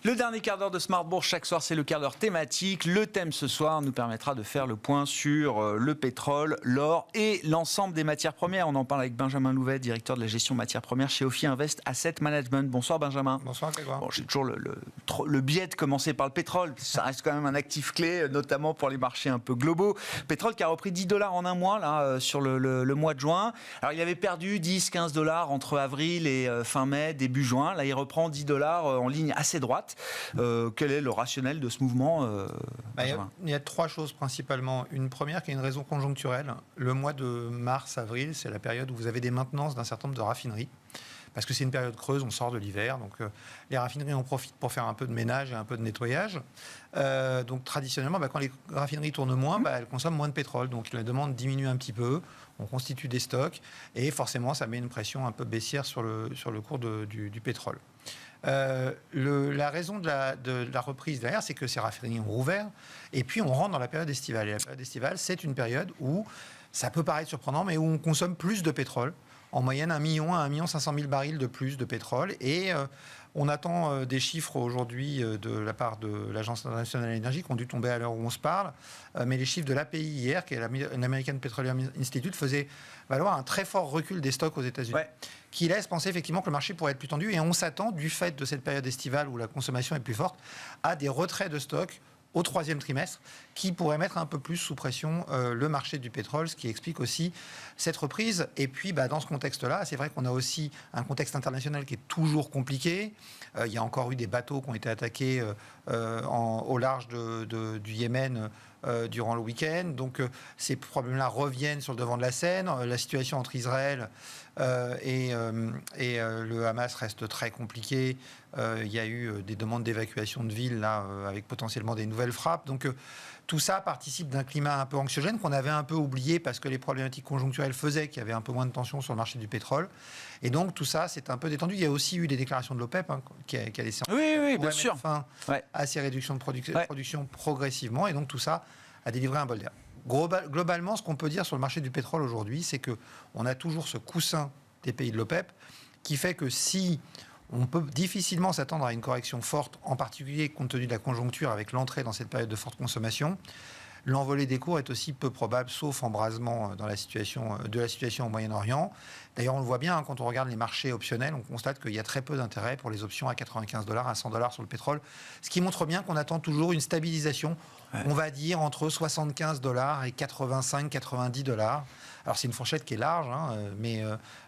Le dernier quart d'heure de Smart Bourse, chaque soir, c'est le quart d'heure thématique. Le thème ce soir nous permettra de faire le point sur le pétrole, l'or et l'ensemble des matières premières. On en parle avec Benjamin Louvet, directeur de la gestion matières premières chez Ophi Invest Asset Management. Bonsoir Benjamin. Bonsoir Grégoire. Bon, j'ai toujours le biais de commencer par le pétrole. Ça reste quand même un actif clé, notamment pour les marchés un peu globaux. Pétrole qui a repris $10 en un mois là, sur le mois de juin. Alors il avait perdu 10-15$ entre avril et fin mai, début juin. Là il reprend $10 en ligne assez droite. Quel est le rationnel de ce mouvement il y a trois choses principalement. Une première qui est une raison conjoncturelle. Le mois de mars-avril, c'est la période où vous avez des maintenances d'un certain nombre de raffineries. Parce que c'est une période creuse, on sort de l'hiver, donc les raffineries en profitent pour faire un peu de ménage et un peu de nettoyage. Donc traditionnellement, quand les raffineries tournent moins, elles consomment moins de pétrole, donc la demande diminue un petit peu, on constitue des stocks, et forcément ça met une pression un peu baissière sur le cours du pétrole. La raison de la reprise derrière, c'est que ces raffineries ont rouvert, et puis on rentre dans la période estivale. Et la période estivale, c'est une période où, ça peut paraître surprenant, mais où on consomme plus de pétrole. En moyenne, 1 million à 1 500 000 barils de plus de pétrole. Et on attend des chiffres aujourd'hui de la part de l'Agence internationale de l'énergie qui ont dû tomber à l'heure où on se parle. Mais les chiffres de l'API hier, qui est l'American Petroleum Institute, faisaient valoir un très fort recul des stocks aux États-Unis. Ouais. Qui laisse penser effectivement que le marché pourrait être plus tendu. Et on s'attend, du fait de cette période estivale où la consommation est plus forte, à des retraits de stocks au troisième trimestre, qui pourrait mettre un peu plus sous pression le marché du pétrole, ce qui explique aussi cette reprise. Et puis, dans ce contexte-là, c'est vrai qu'on a aussi un contexte international qui est toujours compliqué. Il y a encore eu des bateaux qui ont été attaqués au large du Yémen durant le week-end. Donc, ces problèmes-là reviennent sur le devant de la scène. La situation entre Israël et le Hamas reste très compliquée. Il y a eu des demandes d'évacuation de villes, là, avec potentiellement des nouvelles frappes. Donc, tout ça participe d'un climat un peu anxiogène qu'on avait un peu oublié parce que les problématiques conjoncturelles faisaient qu'il y avait un peu moins de tension sur le marché du pétrole. Et donc, tout ça, c'est un peu détendu. Il y a aussi eu des déclarations de l'OPEP qui a laissé bien sûr. fin à ces réductions de production progressivement. Et donc, tout ça a délivré un bol d'air. Globalement, ce qu'on peut dire sur le marché du pétrole aujourd'hui, c'est qu'on a toujours ce coussin des pays de l'OPEP qui fait que si on peut difficilement s'attendre à une correction forte, en particulier compte tenu de la conjoncture avec l'entrée dans cette période de forte consommation, l'envolée des cours est aussi peu probable, sauf embrasement de la situation au Moyen-Orient. D'ailleurs, on le voit bien, quand on regarde les marchés optionnels, on constate qu'il y a très peu d'intérêt pour les options à $95, à $100 sur le pétrole, ce qui montre bien qu'on attend toujours une stabilisation, on va dire, entre $75 et $85-90. Alors, c'est une fourchette qui est large, mais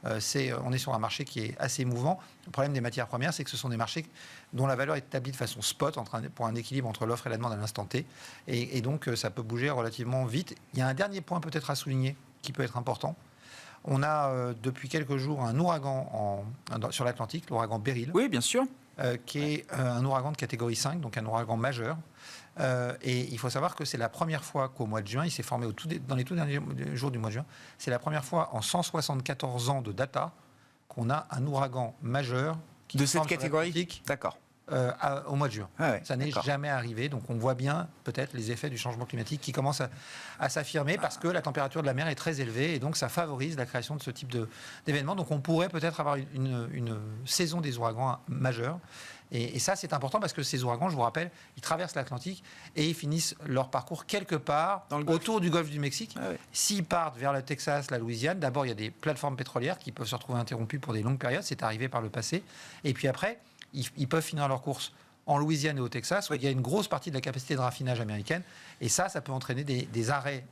on est sur un marché qui est assez mouvant. Le problème des matières premières, c'est que ce sont des marchés dont la valeur est établie de façon spot, pour un équilibre entre l'offre et la demande à l'instant T. Et donc, ça peut bouger relativement vite. Il y a un dernier point peut-être à souligner, qui peut être important. On a depuis quelques jours un ouragan sur l'Atlantique, l'ouragan Beryl. Oui, bien sûr. Qui est un ouragan de catégorie 5, donc un ouragan majeur. Et il faut savoir que c'est la première fois qu'au mois de juin, il s'est formé dans les tout derniers jours du mois de juin, c'est la première fois en 174 ans de data qu'on a un ouragan majeur qui de cette catégorie. D'accord. Au mois de juin. Ça n'est jamais arrivé, donc on voit bien peut-être les effets du changement climatique qui commencent à s'affirmer parce que la température de la mer est très élevée et donc ça favorise la création de ce type d'événements. Donc on pourrait peut-être avoir une saison des ouragans majeurs. Et ça, c'est important parce que ces ouragans, je vous rappelle, ils traversent l'Atlantique et ils finissent leur parcours quelque part autour du golfe du Mexique. S'ils partent vers le Texas, la Louisiane, d'abord, il y a des plateformes pétrolières qui peuvent se retrouver interrompues pour des longues périodes. C'est arrivé par le passé. Et puis après, ils peuvent finir leur course en Louisiane et au Texas, où il y a une grosse partie de la capacité de raffinage américaine. Et ça peut entraîner des arrêts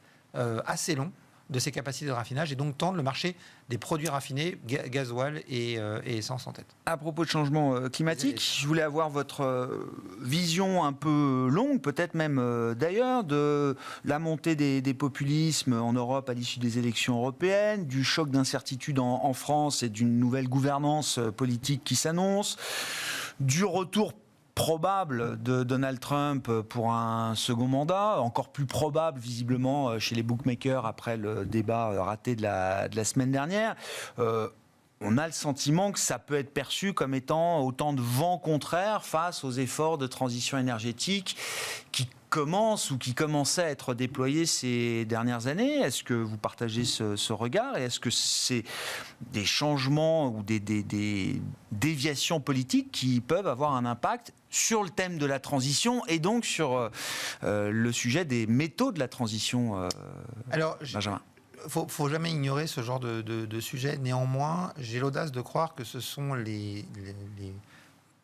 assez longs de ces capacités de raffinage et donc tendre le marché des produits raffinés, gasoil et essence en tête. À propos de changement climatique, je voulais avoir votre vision un peu longue, peut-être même d'ailleurs, de la montée des populismes en Europe à l'issue des élections européennes, du choc d'incertitude en France et d'une nouvelle gouvernance politique qui s'annonce, du retour probable de Donald Trump pour un second mandat, encore plus probable visiblement chez les bookmakers après le débat raté de la semaine dernière. On a le sentiment que ça peut être perçu comme étant autant de vent contraire face aux efforts de transition énergétique qui commençaient à être déployés ces dernières années. Est-ce que vous partagez ce regard et est-ce que c'est des changements ou des déviations politiques qui peuvent avoir un impact sur le thème de la transition et donc sur le sujet des métaux de la transition, Alors, Benjamin. Faut jamais ignorer ce genre de sujet. Néanmoins, j'ai l'audace de croire que ce sont les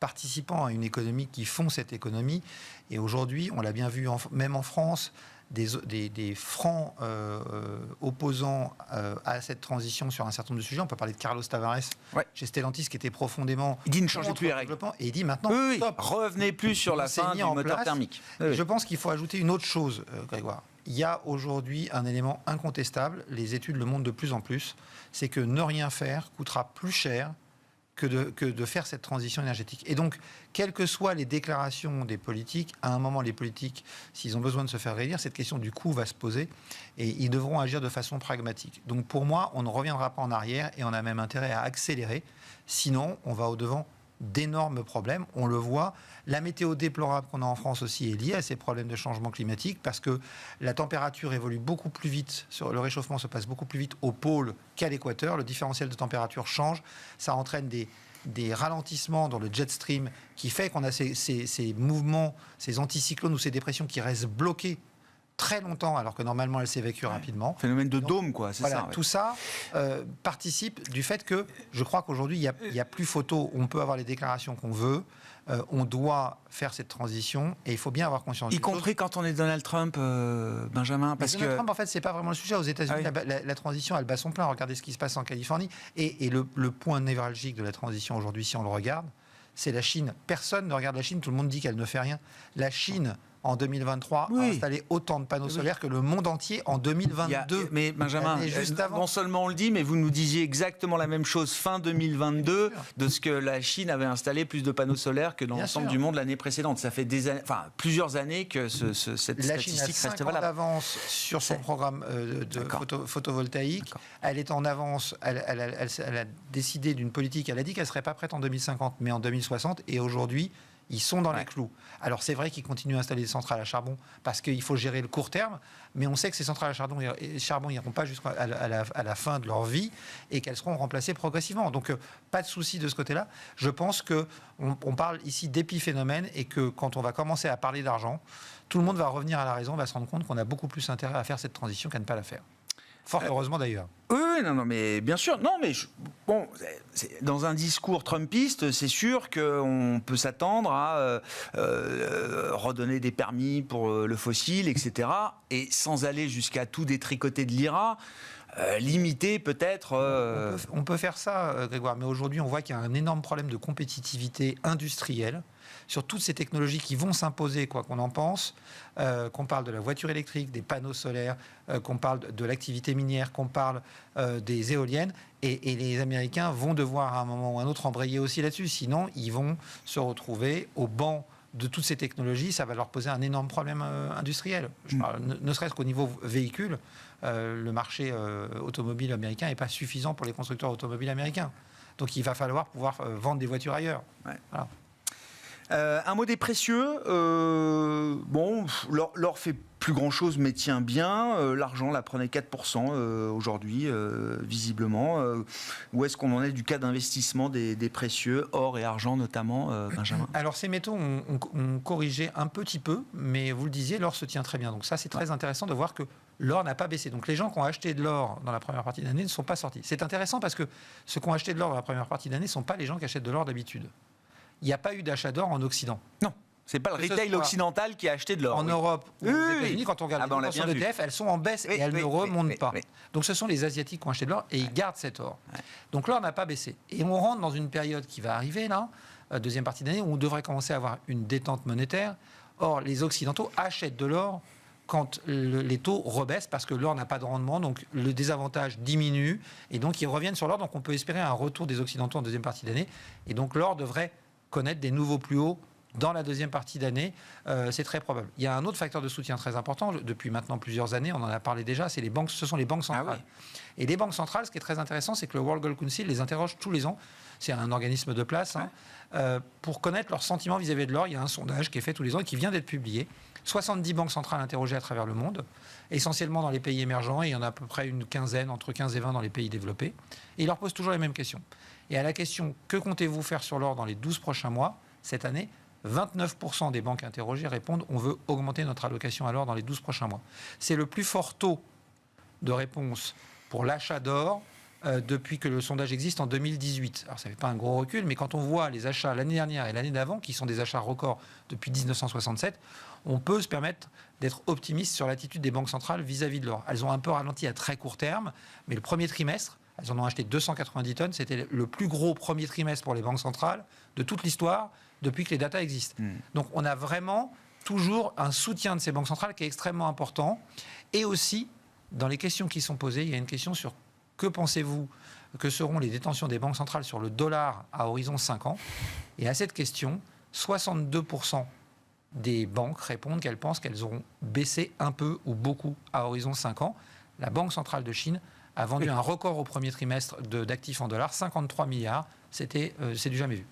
participants à une économie qui font cette économie. Et aujourd'hui, on l'a bien vu, même en France, des francs opposants à cette transition sur un certain nombre de sujets. On peut parler de Carlos Tavares chez Stellantis, qui était profondément... Il dit ne changez plus les règles. Et il dit maintenant, stop, revenez plus sur la fin du moteur thermique. Je pense qu'il faut ajouter une autre chose, Grégoire. Il y a aujourd'hui un élément incontestable, les études le montrent de plus en plus, c'est que ne rien faire coûtera plus cher que de faire cette transition énergétique. Et donc, quelles que soient les déclarations des politiques, à un moment, les politiques, s'ils ont besoin de se faire réélire, cette question du coût va se poser et ils devront agir de façon pragmatique. Donc, pour moi, on ne reviendra pas en arrière et on a même intérêt à accélérer. Sinon, on va au-devant d'énormes problèmes. On le voit. La météo déplorable qu'on a en France aussi est liée à ces problèmes de changement climatique parce que la température évolue beaucoup plus vite, le réchauffement se passe beaucoup plus vite au pôle qu'à l'équateur. Le différentiel de température change. Ça entraîne des ralentissements dans le jet stream qui fait qu'on a ces mouvements, ces anticyclones ou ces dépressions qui restent bloqués très longtemps, alors que normalement elle s'évacue rapidement. Phénomène de dôme, quoi, c'est voilà, ça. Tout ça participe du fait que je crois qu'aujourd'hui, il n'y a plus photo. On peut avoir les déclarations qu'on veut. On doit faire cette transition et il faut bien avoir conscience. Y compris quand on est Donald Trump, Benjamin, parce Donald Trump, en fait, c'est pas vraiment le sujet. Aux États-Unis, la transition, elle bat son plein. Regardez ce qui se passe en Californie. Et le point névralgique de la transition aujourd'hui, si on le regarde, c'est la Chine. Personne ne regarde la Chine. Tout le monde dit qu'elle ne fait rien. La Chine, en 2023, a installé autant de panneaux solaires que le monde entier en 2022. Mais Benjamin, non seulement on le dit, mais vous nous disiez exactement la même chose fin 2022 de ce que la Chine avait installé plus de panneaux solaires que dans l'ensemble du monde l'année précédente. Ça fait plusieurs années que cette statistique reste valable. La Chine a 5 ans d'avance sur son programme de photovoltaïque. Elle est en avance. Elle a décidé d'une politique. Elle a dit qu'elle ne serait pas prête en 2050, mais en 2060. Et aujourd'hui, ils sont dans les clous. Alors c'est vrai qu'ils continuent à installer des centrales à charbon parce qu'il faut gérer le court terme, mais on sait que ces centrales à charbon n'iront pas jusqu'à la fin de leur vie et qu'elles seront remplacées progressivement. Donc pas de souci de ce côté-là. Je pense qu'on parle ici d'épiphénomène et que quand on va commencer à parler d'argent, tout le monde va revenir à la raison, va se rendre compte qu'on a beaucoup plus intérêt à faire cette transition qu'à ne pas la faire. Fort heureusement d'ailleurs. Oui, non, mais bien sûr. Non, mais dans un discours trumpiste, c'est sûr qu'on peut s'attendre à redonner des permis pour le fossile, etc. Et sans aller jusqu'à tout détricoter de l'IRA, limiter peut-être... On peut faire ça, Grégoire, mais aujourd'hui on voit qu'il y a un énorme problème de compétitivité industrielle sur toutes ces technologies qui vont s'imposer, quoi qu'on en pense, qu'on parle de la voiture électrique, des panneaux solaires, qu'on parle de l'activité minière, qu'on parle des éoliennes, et les Américains vont devoir à un moment ou à un autre embrayer aussi là-dessus, sinon ils vont se retrouver au banc de toutes ces technologies, ça va leur poser un énorme problème industriel. Je parle, ne serait-ce qu'au niveau véhicule, le marché automobile américain n'est pas suffisant pour les constructeurs automobiles américains. Donc il va falloir pouvoir vendre des voitures ailleurs. Ouais. Voilà. Un mot des précieux. L'or fait plus grand-chose, mais tient bien. L'argent, la prenait 4% aujourd'hui, visiblement. Où est-ce qu'on en est du cas d'investissement des précieux, or et argent notamment, Benjamin ? Alors, ces métaux ont corrigé un petit peu, mais vous le disiez, l'or se tient très bien. Donc ça, c'est très intéressant de voir que l'or n'a pas baissé. Donc les gens qui ont acheté de l'or dans la première partie d'année ne sont pas sortis. C'est intéressant parce que ceux qui ont acheté de l'or dans la première partie d'année ne sont pas les gens qui achètent de l'or d'habitude. Il n'y a pas eu d'achat d'or en Occident. Non, c'est pas le retail occidental qui a acheté de l'or. En Europe ou aux États-Unis, quand on regarde les tensions d'ETF, elles sont en baisse et elles ne remontent pas. Donc ce sont les Asiatiques qui ont acheté de l'or et ils gardent cet or. Donc l'or n'a pas baissé. Et on rentre dans une période qui va arriver là, deuxième partie d'année, où on devrait commencer à avoir une détente monétaire. Or, les Occidentaux achètent de l'or quand les taux rebaissent parce que l'or n'a pas de rendement, donc le désavantage diminue et donc ils reviennent sur l'or. Donc on peut espérer un retour des Occidentaux en deuxième partie d'année. Et donc l'or devrait connaître des nouveaux plus hauts dans la deuxième partie d'année, c'est très probable. Il y a un autre facteur de soutien très important, depuis maintenant plusieurs années, on en a parlé déjà, c'est ce sont les banques centrales. Et les banques centrales, ce qui est très intéressant, c'est que le World Gold Council les interroge tous les ans, c'est un organisme de place, pour connaître leurs sentiments vis-à-vis de l'or. Il y a un sondage qui est fait tous les ans et qui vient d'être publié. 70 banques centrales interrogées à travers le monde, essentiellement dans les pays émergents, et il y en a à peu près une quinzaine, entre 15 et 20 dans les pays développés. Et ils leur posent toujours les mêmes questions. Et à la question « Que comptez-vous faire sur l'or dans les 12 prochains mois ?» cette année, 29% des banques interrogées répondent on veut augmenter notre allocation à l'or dans les 12 prochains mois. C'est le plus fort taux de réponse pour l'achat d'or depuis que le sondage existe en 2018. Alors ça ne fait pas un gros recul, mais quand on voit les achats l'année dernière et l'année d'avant, qui sont des achats records depuis 1967, on peut se permettre d'être optimiste sur l'attitude des banques centrales vis-à-vis de l'or. Elles ont un peu ralenti à très court terme, mais le premier trimestre, elles en ont acheté 290 tonnes. C'était le plus gros premier trimestre pour les banques centrales de toute l'histoire depuis que les datas existent. Donc on a vraiment toujours un soutien de ces banques centrales qui est extrêmement important. Et aussi, dans les questions qui sont posées, il y a une question sur que pensez-vous que seront les détentions des banques centrales sur le dollar à horizon 5 ans. Et à cette question, 62% des banques répondent qu'elles pensent qu'elles auront baissé un peu ou beaucoup à horizon 5 ans. La Banque centrale de Chine a vendu un record au premier trimestre d'actifs en dollars, 53 milliards. C'est du jamais vu.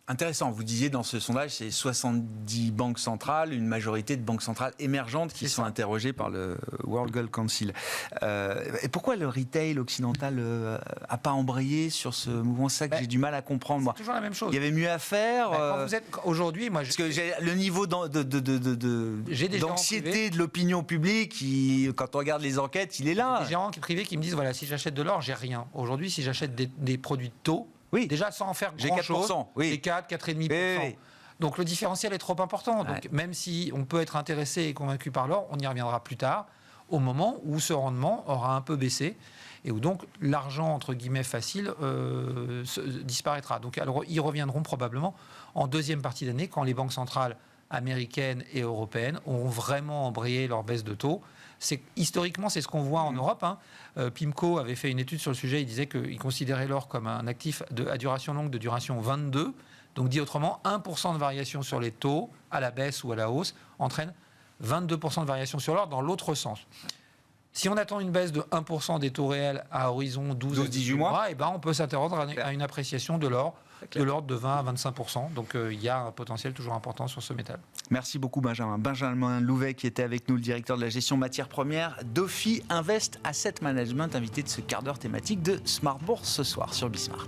Intéressant, vous disiez dans ce sondage, c'est 70 banques centrales, une majorité de banques centrales émergentes qui sont interrogées par le World Gold Council. Et pourquoi le retail occidental n'a pas embrayé sur ce mouvement? C'est ça que j'ai du mal à comprendre. C'est toujours la même chose. Il y avait mieux à faire. Quand vous êtes aujourd'hui, moi, parce que le niveau d'anxiété de l'opinion publique, quand on regarde les enquêtes, il est là. J'ai des gérants privés qui me disent voilà, si j'achète de l'or, j'ai rien. Aujourd'hui, si j'achète des produits de taux, déjà sans en faire grand-chose, c'est 4, 4,5%. Oui. Donc le différentiel est trop important. Donc même si on peut être intéressé et convaincu par l'or, on y reviendra plus tard, au moment où ce rendement aura un peu baissé et où donc l'argent, entre guillemets, facile disparaîtra. Donc alors, ils reviendront probablement en deuxième partie d'année, quand les banques centrales américaines et européennes auront vraiment embrayé leur baisse de taux. Historiquement, c'est ce qu'on voit en Europe. PIMCO avait fait une étude sur le sujet. Il disait qu'il considérait l'or comme un actif à duration longue de duration 22. Donc, dit autrement, 1% de variation sur les taux, à la baisse ou à la hausse, entraîne 22% de variation sur l'or dans l'autre sens. Si on attend une baisse de 1% des taux réels à horizon 12-18 mois, on peut s'interroger à une appréciation de l'or de l'ordre de 20 à 25%. Donc il y a un potentiel toujours important sur ce métal. Merci beaucoup Benjamin. Benjamin Louvet qui était avec nous, le directeur de la gestion matières premières d'Ophi Invest Asset Management, invité de ce quart d'heure thématique de Smart Bourse ce soir sur Bismart.